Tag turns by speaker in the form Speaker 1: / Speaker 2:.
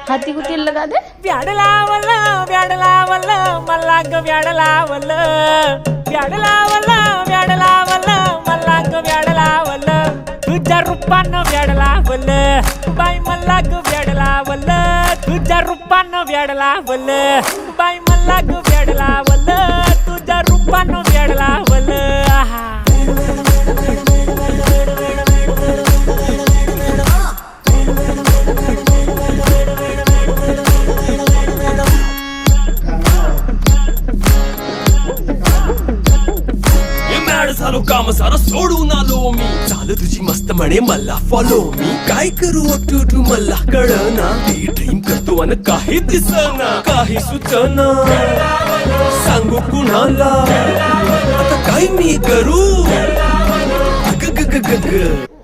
Speaker 1: हाथी को तेल लगा दे।
Speaker 2: व्याड लावल मला ग व्याड लावल मला ग व्याड लावल तुझ्या रूपानं व्याड लावल बाई मला ग व्याड लावल तुझ्या रूपानं व्याड लावल बाई मला ग व्याड लावल तुझ्या रूपानं व्याड लावल आहा
Speaker 3: झालो काम सारं सोडून आलो मी चाल तुझी मस्त म्हणे मला फॉलो मी काय करू टू मला कळना ती ड्रीम करतो आणि काही दिसना काही सुचना सांगू कुणाला आता काय मी करू ग ग ग ग ग